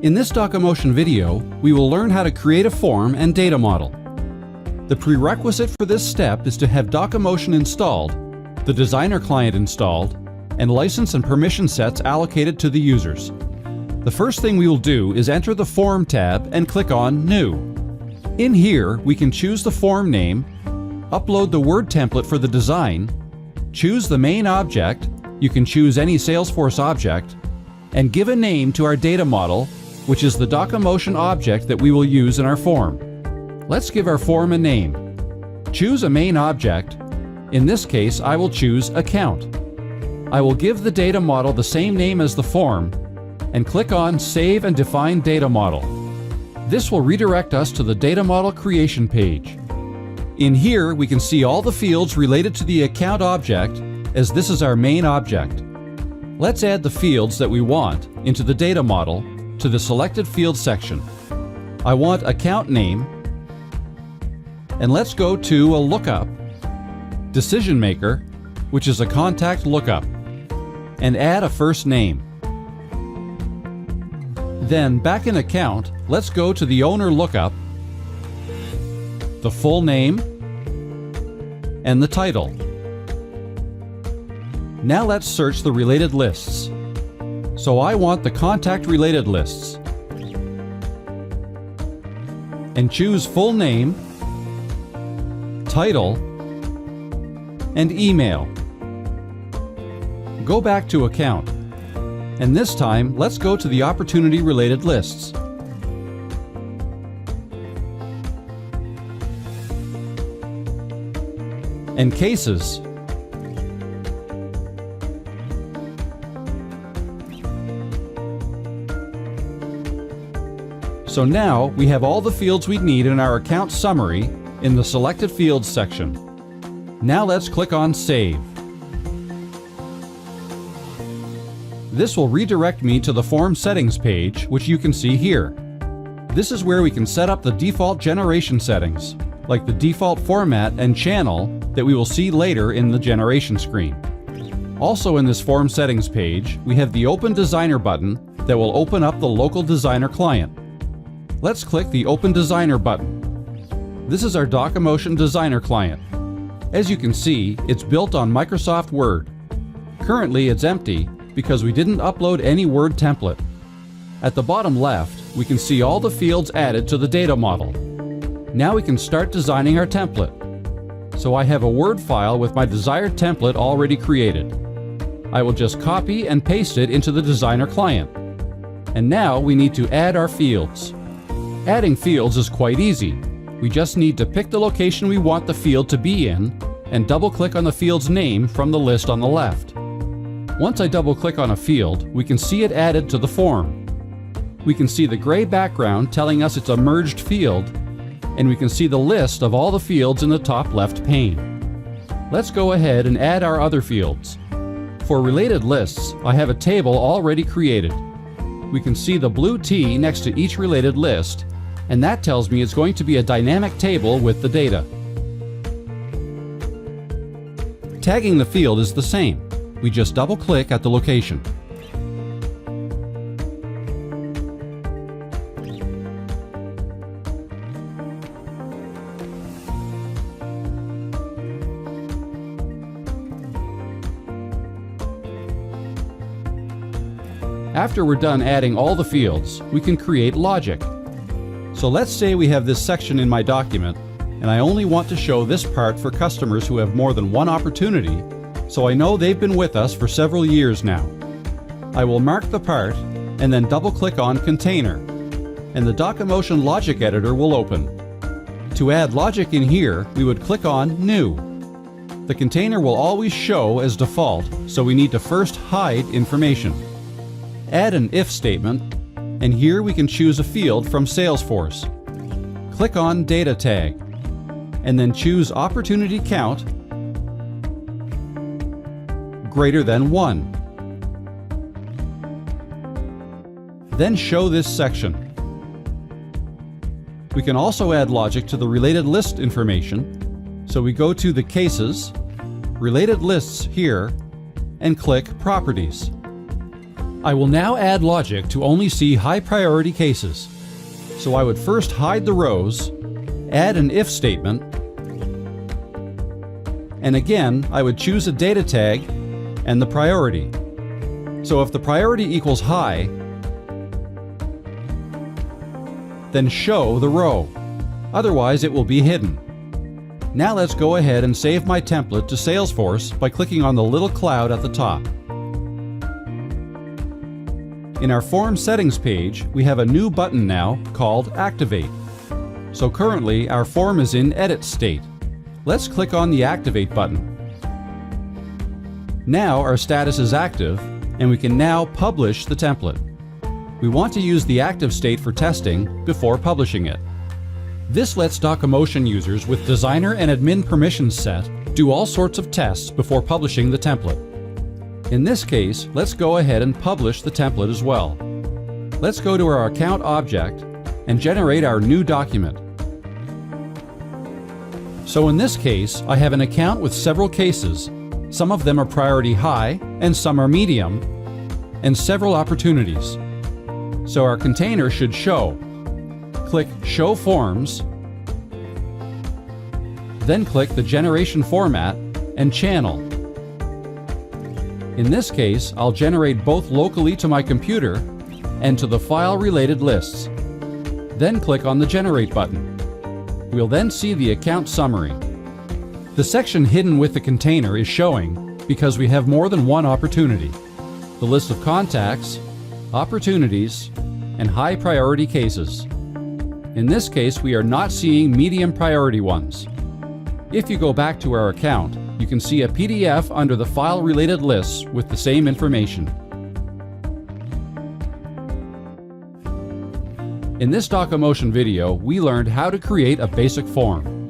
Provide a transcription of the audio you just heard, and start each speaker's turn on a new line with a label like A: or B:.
A: In this DocuMotion video, we will learn how to create a form and data model. The prerequisite for this step is to have DocuMotion installed, the Designer client installed, and license and permission sets allocated to the users. The first thing we will do is enter the Form tab and click on New. In here, we can choose the form name, upload the Word template for the design, choose the main object, you can choose any Salesforce object, and give a name to our data model, which is the DocuMotion object that we will use in our form. Let's give our form a name. Choose a main object. In this case, I will choose Account. I will give the data model the same name as the form and click on Save and Define Data Model. This will redirect us to the data model creation page. In here, we can see all the fields related to the account object, as this is our main object. Let's add the fields that we want into the data model to the selected field section. I want account name, and let's go to a lookup, decision maker, which is a contact lookup, and add a first name. Then back in account, let's go to the owner lookup, the full name, and the title. Now let's search the related lists. So I want the contact related lists. And choose full name, title, and email. Go back to account. And this time, let's go to the opportunity related lists. And cases. So now we have all the fields we need in our account summary in the Selected Fields section. Now let's click on Save. This will redirect me to the form settings page, which you can see here. This is where we can set up the default generation settings, like the default format and channel that we will see later in the generation screen. Also in this form settings page, we have the Open Designer button that will open up the local Designer client. Let's click the Open Designer button. This is our DocuMotion Designer client. As you can see, it's built on Microsoft Word. Currently, it's empty because we didn't upload any Word template. At the bottom left, we can see all the fields added to the data model. Now we can start designing our template. So I have a Word file with my desired template already created. I will just copy and paste it into the Designer client. And now we need to add our fields. Adding fields is quite easy. We just need to pick the location we want the field to be in and double-click on the field's name from the list on the left. Once I double-click on a field, we can see it added to the form. We can see the gray background telling us it's a merged field, and we can see the list of all the fields in the top left pane. Let's go ahead and add our other fields. For related lists, I have a table already created. We can see the blue T next to each related list, and that tells me it's going to be a dynamic table with the data. Tagging the field is the same. We just double-click at the location. After we're done adding all the fields, we can create logic. So let's say we have this section in my document, and I only want to show this part for customers who have more than one opportunity, so I know they've been with us for several years now. I will mark the part and then double-click on Container, and the DocuMotion Logic Editor will open. To add logic in here, we would click on New. The container will always show as default, so we need to first hide information. Add an if statement, and here we can choose a field from Salesforce. Click on Data Tag, and then choose Opportunity Count greater than 1. Then show this section. We can also add logic to the related list information, so we go to the Cases, Related Lists here, and click Properties. I will now add logic to only see high priority cases. So I would first hide the rows, add an if statement, and again I would choose a data tag and the priority. So if the priority equals high, then show the row. Otherwise it will be hidden. Now let's go ahead and save my template to Salesforce by clicking on the little cloud at the top. In our form settings page, we have a new button now called Activate. So currently our form is in edit state. Let's click on the Activate button. Now our status is active and we can now publish the template. We want to use the active state for testing before publishing it. This lets DocoMotion users with designer and admin permissions set do all sorts of tests before publishing the template. In this case, let's go ahead and publish the template as well. Let's go to our account object and generate our new document. So in this case, I have an account with several cases. Some of them are priority high and some are medium, and several opportunities. So our container should show. Click Show Forms, then click the Generation Format and Channel. In this case, I'll generate both locally to my computer and to the file-related lists. Then click on the Generate button. We'll then see the account summary. The section hidden with the container is showing because we have more than one opportunity. The list of contacts, opportunities, and high priority cases. In this case, we are not seeing medium priority ones. If you go back to our account, you can see a PDF under the file-related lists with the same information. In this DocoMotion video, we learned how to create a basic form.